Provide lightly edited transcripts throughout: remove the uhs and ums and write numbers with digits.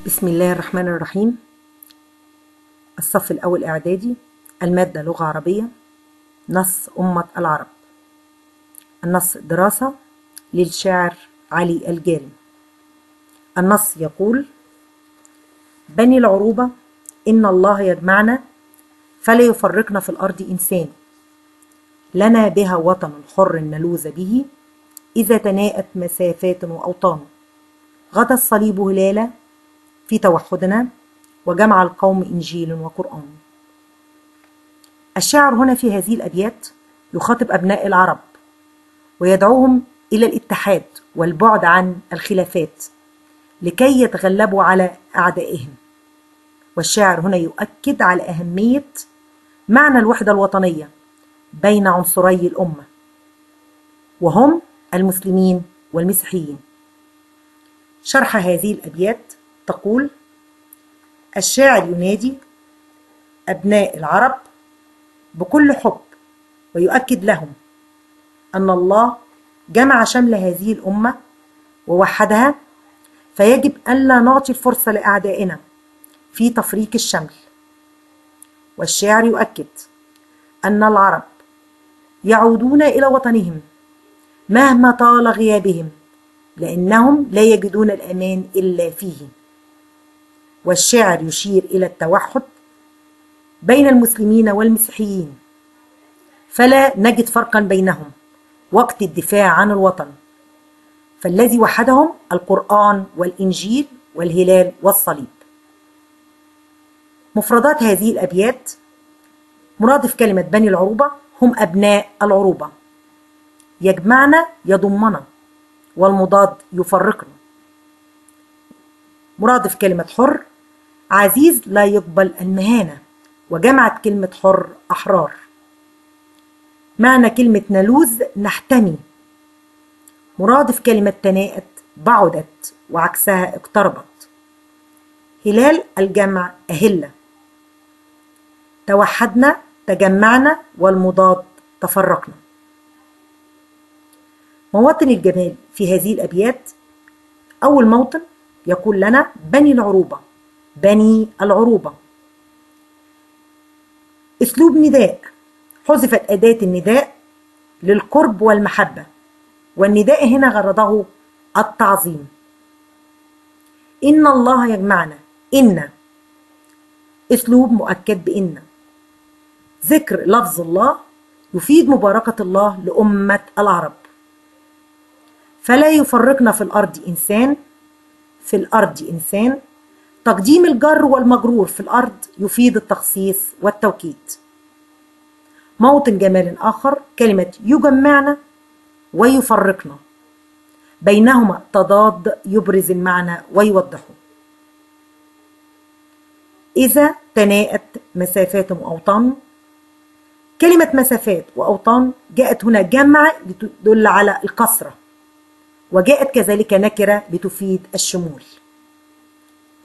بسم الله الرحمن الرحيم. الصف الأول إعدادي، المادة لغة عربية، نص أمة العرب. النص دراسة للشاعر علي الجاري. النص يقول: بني العروبة إن الله يجمعنا فلا يفرقنا في الأرض إنسان، لنا بها وطن حر نلوذ به إذا تناءت مسافات وأوطان، غدا الصليب هلالا في توحدنا وجمع القوم إنجيل وقرآن. الشاعر هنا في هذه الأبيات يخاطب أبناء العرب ويدعوهم إلى الاتحاد والبعد عن الخلافات لكي يتغلبوا على أعدائهم. والشاعر هنا يؤكد على أهمية معنى الوحدة الوطنية بين عنصري الأمة وهم المسلمين والمسيحيين. شرح هذه الأبيات تقول: الشاعر ينادي أبناء العرب بكل حب ويؤكد لهم أن الله جمع شمل هذه الأمة ووحدها، فيجب ألا نعطي الفرصة لأعدائنا في تفريق الشمل. والشاعر يؤكد أن العرب يعودون إلى وطنهم مهما طال غيابهم، لأنهم لا يجدون الأمان إلا فيه. والشاعر يشير إلى التوحد بين المسلمين والمسيحيين، فلا نجد فرقا بينهم وقت الدفاع عن الوطن، فالذي وحدهم القرآن والإنجيل والهلال والصليب. مفردات هذه الأبيات: مرادف كلمة بني العروبة هم أبناء العروبة، يجمعنا يضمنا، والمضاد يفرقنا. مرادف كلمة حر عزيز لا يقبل المهانة، وجمعت كلمة حر أحرار. معنى كلمة نلوذ نحتمي. مرادف كلمة تناءت بعدت وعكسها اقتربت. هلال الجمع أهلة. توحدنا تجمعنا، والمضاد تفرقنا. مواطن الجمال في هذه الأبيات: أول موطن يقول لنا بني العروبة، بني العروبة. أسلوب نداء، حذفت أداة النداء للقرب والمحبة، والنداء هنا غرضه التعظيم. إن الله يجمعنا، إن أسلوب مؤكد بإن. ذكر لفظ الله يفيد مباركة الله لأمة العرب. فلا يفرقنا في الأرض إنسان، في الأرض إنسان. تقديم الجر والمجرور في الأرض يفيد التخصيص والتوكيد. موطن جمال آخر كلمة يجمعنا ويفرقنا، بينهما تضاد يبرز المعنى ويوضحه. إذا تناءت مسافات وأوطان. كلمة مسافات وأوطان جاءت هنا جمع لتدل على الكثرة، وجاءت كذلك نكرة لتفيد الشمول.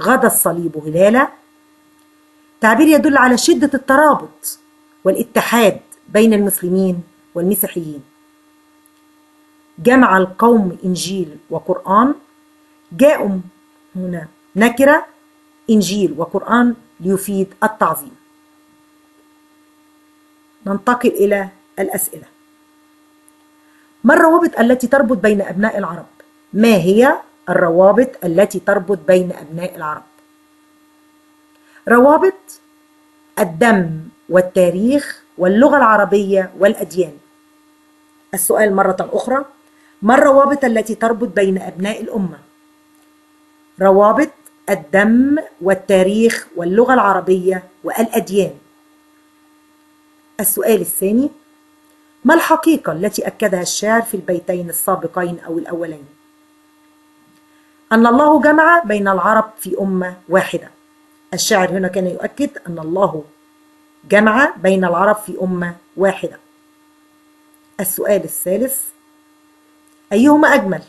غدا الصليب هلالا، تعبير يدل على شدة الترابط والاتحاد بين المسلمين والمسيحيين. جمع القوم إنجيل وقرآن، جاءوا هنا نكرة إنجيل وقرآن ليفيد التعظيم. ننتقل إلى الأسئلة. ما الروابط التي تربط بين أبناء العرب؟ ما هي الروابط التي تربط بين أبناء العرب؟ روابط الدم والتاريخ واللغة العربية والأديان. السؤال مرة أخرى: ما الروابط التي تربط بين أبناء الأمة؟ روابط الدم والتاريخ واللغة العربية والأديان. السؤال الثاني: ما الحقيقة التي أكدها الشاعر في البيتين السابقين أو الأولين؟ أن الله جمع بين العرب في أمة واحدة. الشاعر هنا كان يؤكد أن الله جمع بين العرب في أمة واحدة. السؤال الثالث: أيهما أجمل،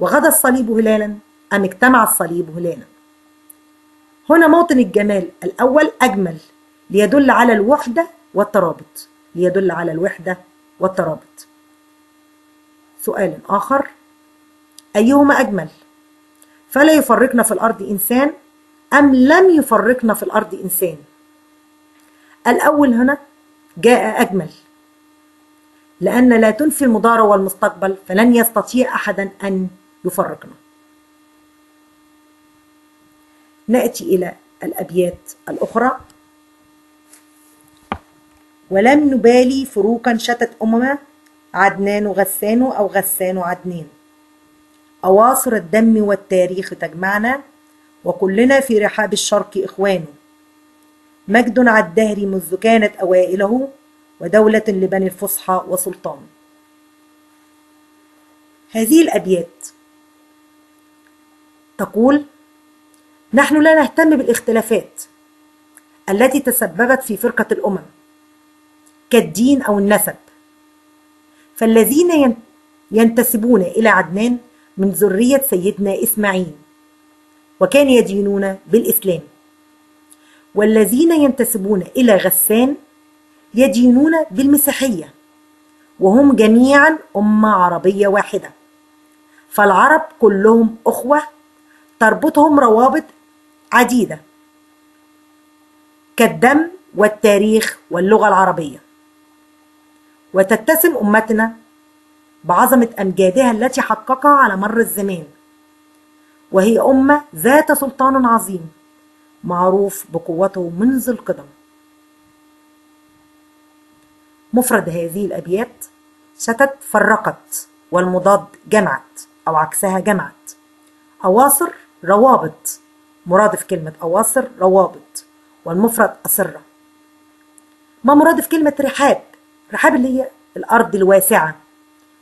وغدا الصليب هلالا أم اجتمع الصليب هلالا؟ هنا موطن الجمال الأول أجمل، ليدل على الوحدة والترابط، ليدل على الوحدة والترابط. سؤال آخر: أيهما أجمل؟ فلا يفرقن في الأرض إنسان أم لم يفرقن في الأرض إنسان. الأول هنا جاء أجمل، لأن لا تنفي المضارع والمستقبل، فلن يستطيع أحدا أن يفرقنا. نأتي إلى الأبيات الأخرى. ولم نبالي فروقا شتت أمما، عدنان غسان أو غسان عدنان، أواصر الدم والتاريخ تجمعنا، وكلنا في رحاب الشرق إخوان، مجد على الدهر منذ كانت أوائله، ودولة لبني الفصحى وسلطان. هذه الأبيات تقول: نحن لا نهتم بالاختلافات التي تسببت في فرقة الأمم كالدين أو النسب، فالذين ينتسبون إلى عدنان من ذرية سيدنا إسماعيل وكان يدينون بالإسلام، والذين ينتسبون إلى غسان يدينون بالمسيحية، وهم جميعا أمة عربية واحدة، فالعرب كلهم أخوة تربطهم روابط عديدة كالدم والتاريخ واللغة العربية، وتتسم أمتنا بعظمة أمجادها التي حققها على مر الزمان، وهي أمة ذات سلطان عظيم معروف بقوته منذ القدم. مفرد هذه الأبيات: شتت فرقت، والمضاد جمعت أو عكسها جمعت. أواصر روابط، مرادف كلمة أواصر روابط، والمفرد أسرة. ما مرادف كلمة رحاب؟ رحاب اللي هي الأرض الواسعة،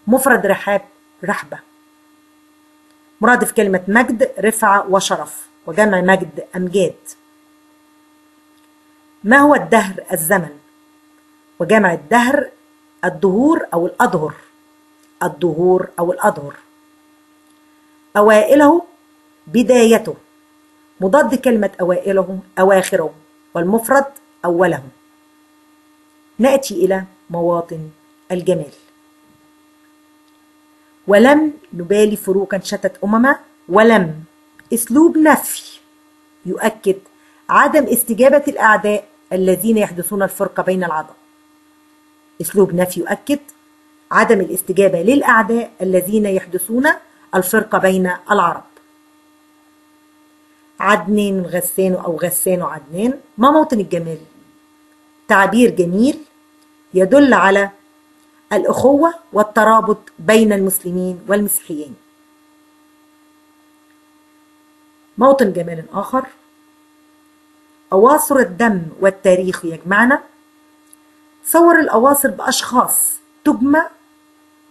مفرد رحاب رحبة. مرادف كلمة مجد رفعة وشرف، وجمع مجد أمجاد. ما هو الدهر؟ الزمن، وجمع الدهر الدهور أو الأدهر، الدهور أو الأدهر. أوائله بدايته، مضاد كلمة أوائله أواخره، والمفرد أوله. نأتي إلى مواطن الجمال. ولم نبالي فروقا شتت أمما، ولم أسلوب نفي يؤكد عدم استجابة الأعداء الذين يحدثون الفرقة بين العرب. أسلوب نفي يؤكد عدم الاستجابة للأعداء الذين يحدثون الفرقة بين العرب. عدنان غسان أو غسان عدنان. ما موطن الجمال؟ تعبير جميل يدل على الأخوة والترابط بين المسلمين والمسيحيين. موطن جمال آخر: أواصر الدم والتاريخ يجمعنا. صور الأواصر بأشخاص تجمع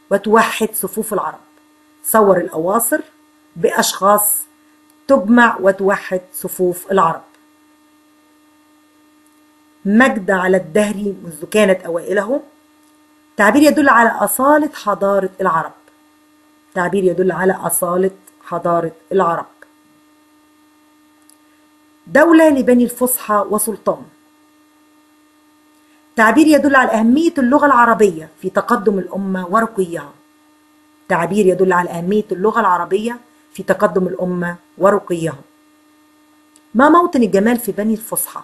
وتوحد صفوف العرب. صور الأواصر بأشخاص تجمع وتوحد صفوف العرب. مجد على الدهر منذ كانت أوائله، تعبير يدل على أصالة حضارة العرب، تعبير يدل على أصالة حضارة العرب. دولة لبني الفصحى وسلطان، تعبير يدل على أهمية اللغة العربية في تقدم الأمة ورقيها، تعبير يدل على أهمية اللغة العربية في تقدم الأمة ورقيها. ما موطن الجمال في بني الفصحى؟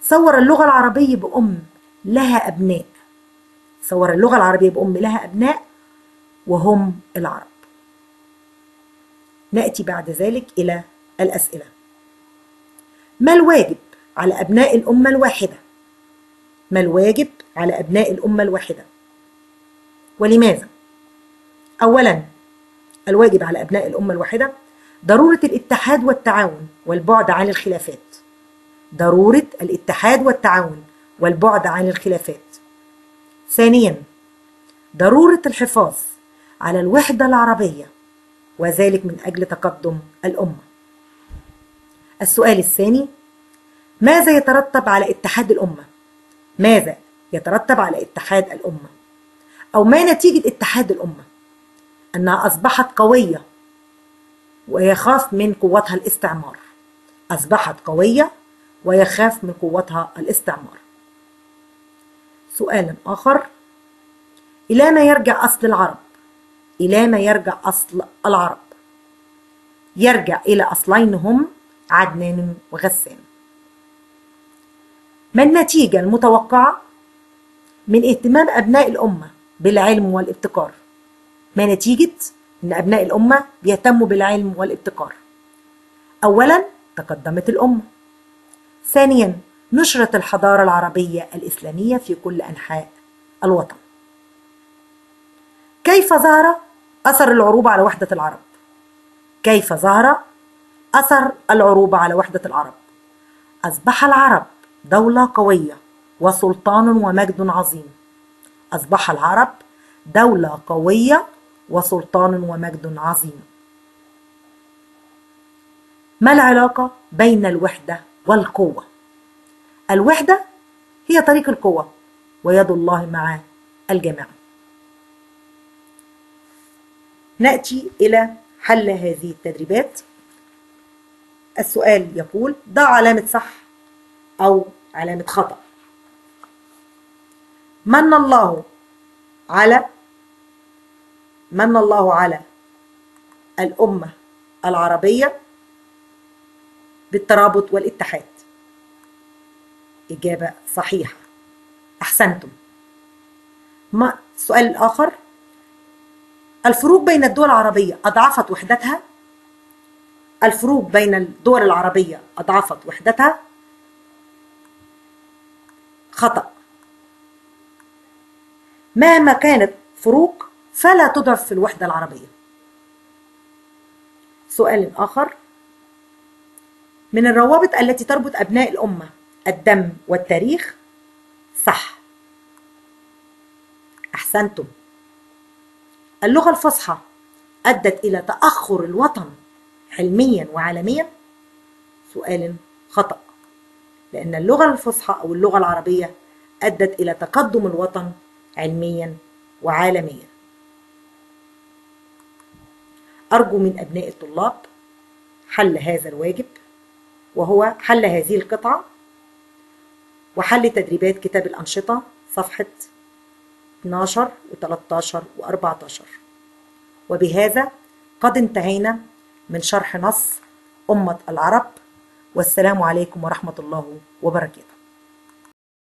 صور اللغة العربية بأم لها أبناء، صور اللغة العربية بأم لها أبناء وهم العرب. نأتي بعد ذلك إلى الأسئلة. ما الواجب على أبناء الأمة الواحدة؟ ما الواجب على أبناء الأمة الواحدة؟ ولماذا؟ أولاً، الواجب على أبناء الأمة الواحدة ضرورة الاتحاد والتعاون والبعد عن الخلافات. ضرورة الاتحاد والتعاون والبعد عن الخلافات. ثانياً، ضرورة الحفاظ على الوحدة العربية، وذلك من أجل تقدم الأمة. السؤال الثاني: ماذا يترتب على اتحاد الأمة؟ ماذا يترتب على اتحاد الأمة؟ أو ما نتيجة اتحاد الأمة؟ أنها أصبحت قوية ويخاف من قوتها الاستعمار. أصبحت قوية ويخاف من قوتها الاستعمار. سؤال آخر: إلى ما يرجع أصل العرب؟ إلى ما يرجع أصل العرب؟ يرجع إلى أصلين هم عدنان وغسان. ما النتيجة المتوقعة من اهتمام أبناء الأمة بالعلم والابتكار؟ ما نتيجة أن أبناء الأمة بيهتموا بالعلم والابتكار؟ أولا، تقدمت الأمة. ثانيا، نشرت الحضارة العربية الإسلامية في كل أنحاء الوطن. كيف ظهر أثر العروبة على وحدة العرب؟ كيف ظهر أثر العروبة على وحدة العرب؟ أصبح العرب دولة قوية وسلطان ومجد عظيم. أصبح العرب دولة قوية وسلطان ومجد عظيم. ما العلاقة بين الوحدة والقوة؟ الوحدة هي طريق القوة، ويد الله مع الجميع. نأتي إلى حل هذه التدريبات. السؤال يقول: ضع علامة صح أو علامة خطأ. من الله على الأمة العربية بالترابط والاتحاد. إجابة صحيحة، أحسنتم. السؤال الآخر: الفروق بين الدول العربية أضعفت وحدتها؟ الفروق بين الدول العربية أضعفت وحدتها؟ خطأ. مهما كانت فروق فلا تضعف في الوحدة العربية. سؤال آخر: من الروابط التي تربط أبناء الأمة الدم والتاريخ. صح، أحسنتم. اللغة الفصحى أدت إلى تأخر الوطن علميا وعالميا. سؤال خطأ، لأن اللغة الفصحى أو اللغة العربية أدت إلى تقدم الوطن علميا وعالميا. أرجو من أبناء الطلاب حل هذا الواجب، وهو حل هذه القطعة وحل تدريبات كتاب الأنشطة صفحة 12 و13 و14. وبهذا قد انتهينا من شرح نص أمة العرب، والسلام عليكم ورحمة الله وبركاته.